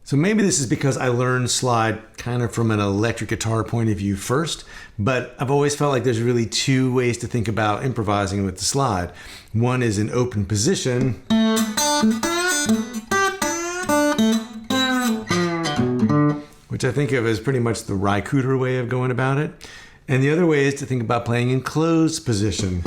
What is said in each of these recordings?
So maybe this is because I learned slide kind of from an electric guitar point of view first, but I've always felt like there's really two ways to think about improvising with the slide. One is an open position, which I think of as pretty much the Rycooter way of going about it. And the other way is to think about playing in closed position.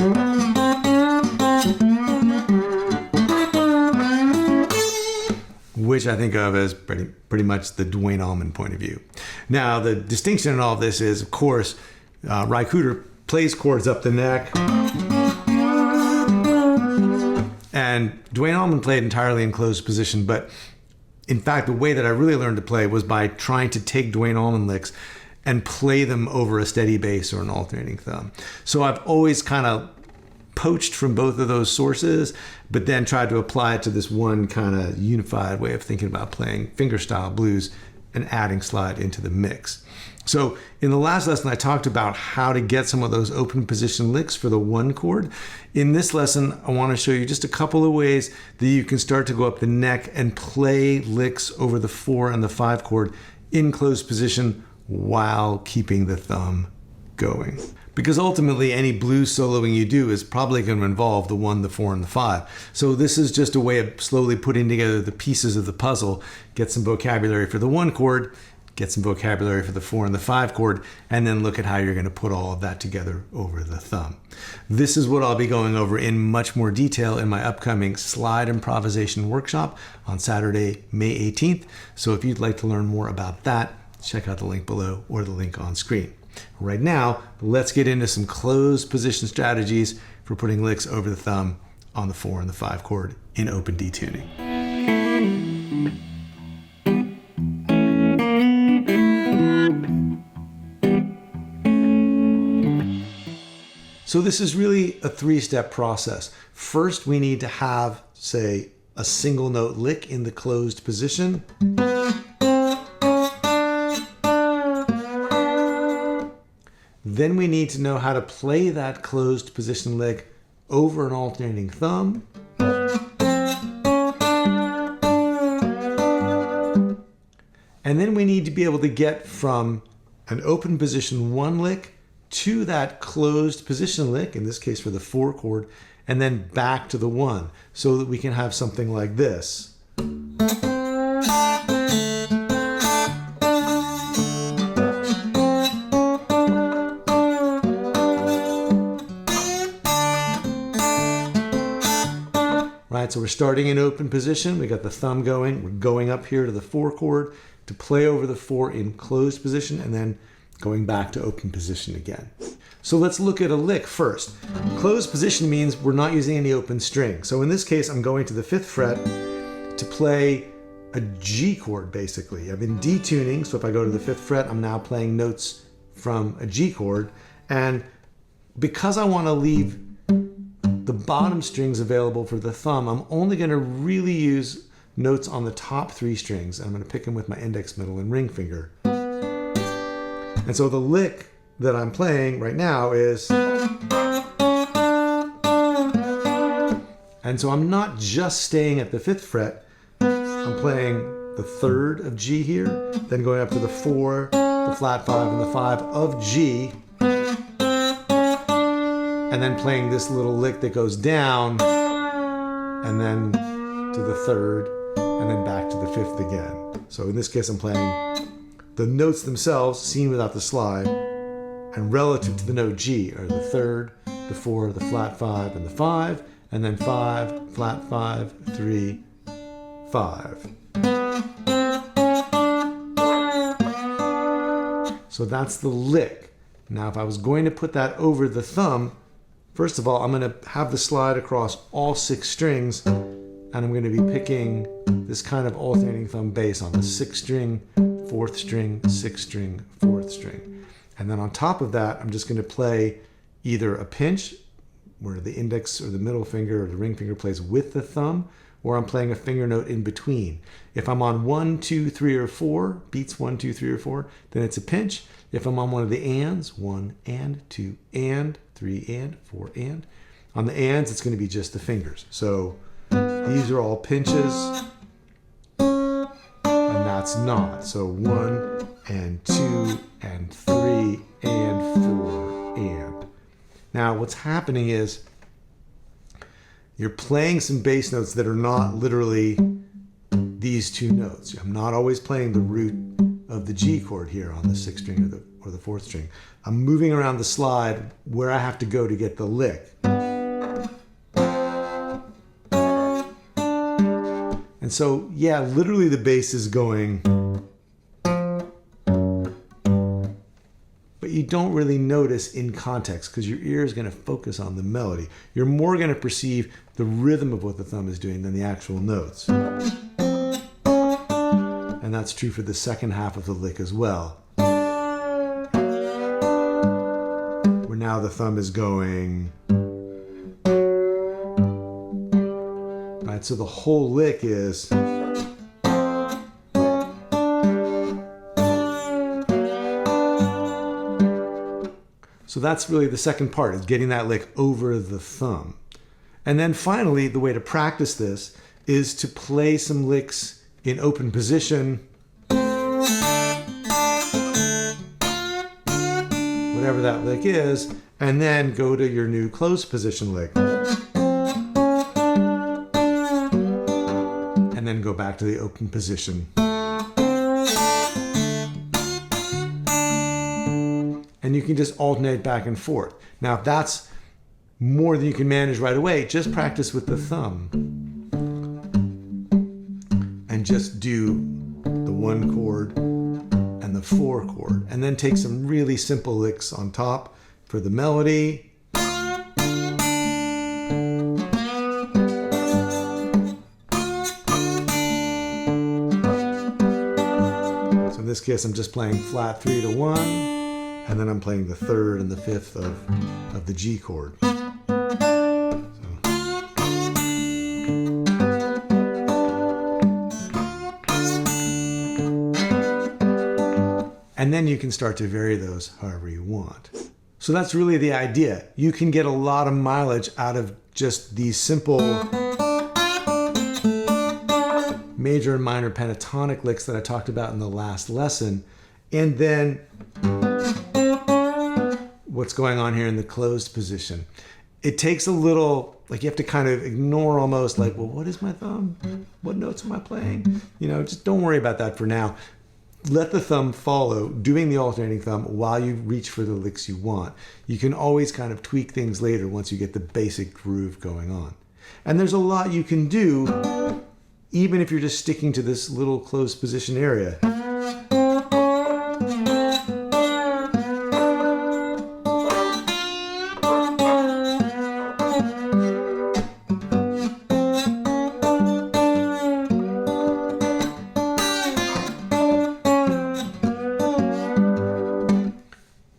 Which I think of as pretty much the Duane Allman point of view. Now, the distinction in all of this is, of course, Rycooter plays chords up the neck, and Duane Allman played entirely in closed position, but in fact, the way that I really learned to play was by trying to take Duane Allman licks and play them over a steady bass or an alternating thumb. So I've always kind of poached from both of those sources, but then tried to apply it to this one kind of unified way of thinking about playing fingerstyle blues and adding slide into the mix. So in the last lesson, I talked about how to get some of those open position licks for the one chord. In this lesson, I want to show you just a couple of ways that you can start to go up the neck and play licks over the 4 and the 5 chord in closed position while keeping the thumb going. Because ultimately, any blues soloing you do is probably going to involve the 1, the 4, and the 5. So this is just a way of slowly putting together the pieces of the puzzle, get some vocabulary for the 1 chord, get some vocabulary for the 4 and the 5 chord, and then look at how you're going to put all of that together over the thumb. This is what I'll be going over in much more detail in my upcoming slide improvisation workshop on Saturday, May 18th. So if you'd like to learn more about that, check out the link below or the link on screen. Right now, let's get into some closed position strategies for putting licks over the thumb on the 4 and the 5 chord in open D tuning. So this is really a 3-step process. First, we need to have, say, a single note lick in the closed position. Then we need to know how to play that closed position lick over an alternating thumb. And then we need to be able to get from an open position 1 lick to that closed position lick, in this case for the 4 chord, and then back to the 1, so that we can have something like this. Right, so we're starting in open position. We got the thumb going. We're going up here to the 4 chord to play over the 4 in closed position, and then going back to open position again. So let's look at a lick first. Closed position means we're not using any open string. So in this case, I'm going to the 5th fret to play a G chord, basically. I'm in D tuning, so if I go to the 5th fret, I'm now playing notes from a G chord. And because I want to leave the bottom strings available for the thumb, I'm only going to really use notes on the top 3 strings. I'm going to pick them with my index, middle, and ring finger. And so the lick that I'm playing right now is... And so I'm not just staying at the 5th fret. I'm playing the 3rd of G here, then going up to the 4, the flat 5, and the 5 of G, and then playing this little lick that goes down, and then to the 3rd, and then back to the 5th again. So in this case, I'm playing the notes themselves, seen without the slide, and relative to the note G are the 3rd, the 4, the flat 5, and the 5, and then 5, flat 5, 3, 5. So that's the lick. Now, if I was going to put that over the thumb, first of all, I'm going to have the slide across all 6 strings, and and I'm going to be picking this kind of alternating thumb bass on the 6th string, 4th string, 6th string, 4th string. And then on top of that, I'm just going to play either a pinch, where the index or the middle finger or the ring finger plays with the thumb, or I'm playing a finger note in between. If I'm on 1, 2, 3, or 4, beats 1, 2, 3, or 4, then it's a pinch. If I'm on one of the ands, 1 and 2 and 3 and 4 and. On the ands, it's going to be just the fingers. So these are all pinches, and that's not. So 1 and 2 and 3 and 4 and. Now what's happening is you're playing some bass notes that are not literally these two notes. I'm not always playing the root of the G chord here on the 6th string or the 4th string. I'm moving around the slide where I have to go to get the lick. And so, yeah, literally the bass is going, but you don't really notice in context because your ear is going to focus on the melody. You're more going to perceive the rhythm of what the thumb is doing than the actual notes. And that's true for the second half of the lick as well. Where now the thumb is going. Right, so the whole lick is. So that's really the second part, is getting that lick over the thumb. And then finally, the way to practice this is to play some licks in open position, whatever that lick is, and then go to your new closed position lick. And then go back to the open position. And you can just alternate back and forth. Now, if that's more than you can manage right away, just practice with the thumb. And just do the 1 chord and the 4 chord. And then take some really simple licks on top for the melody. So in this case, I'm just playing flat 3 to 1. And then I'm playing the 3rd and the 5th of the G chord. And then you can start to vary those however you want. So that's really the idea. You can get a lot of mileage out of just these simple major and minor pentatonic licks that I talked about in the last lesson. And then what's going on here in the closed position. It takes a little, like you have to kind of ignore almost like, well, what is my thumb? What notes am I playing? You know, just don't worry about that for now. Let the thumb follow, doing the alternating thumb while you reach for the licks you want. You can always kind of tweak things later once you get the basic groove going on. And there's a lot you can do, even if you're just sticking to this little closed position area.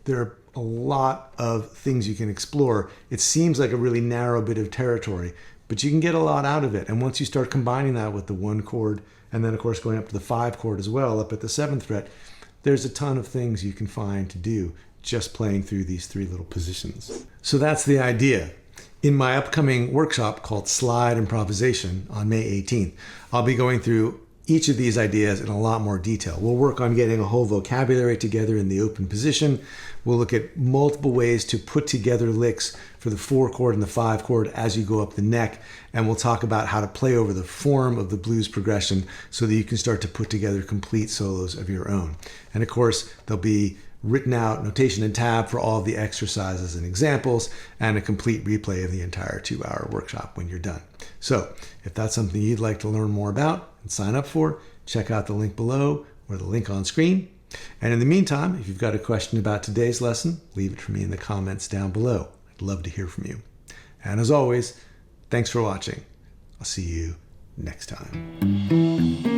There are a lot of things you can explore. It seems like a really narrow bit of territory, but you can get a lot out of it. And once you start combining that with the 1 chord, and then of course going up to the 5 chord as well, up at the 7th fret, there's a ton of things you can find to do just playing through these 3 little positions. So that's the idea. In my upcoming workshop called Slide Improvisation on May 18th, I'll be going through each of these ideas in a lot more detail. We'll work on getting a whole vocabulary together in the open position. We'll look at multiple ways to put together licks for the 4 chord and the 5 chord as you go up the neck. And we'll talk about how to play over the form of the blues progression so that you can start to put together complete solos of your own. And of course, there'll be written out notation and tab for all of the exercises and examples, and a complete replay of the entire 2-hour workshop when you're done. So if that's something you'd like to learn more about and sign up for, check out the link below or the link on screen. And in the meantime, if you've got a question about today's lesson, leave it for me in the comments down below. I'd love to hear from you. And as always, thanks for watching. I'll see you next time.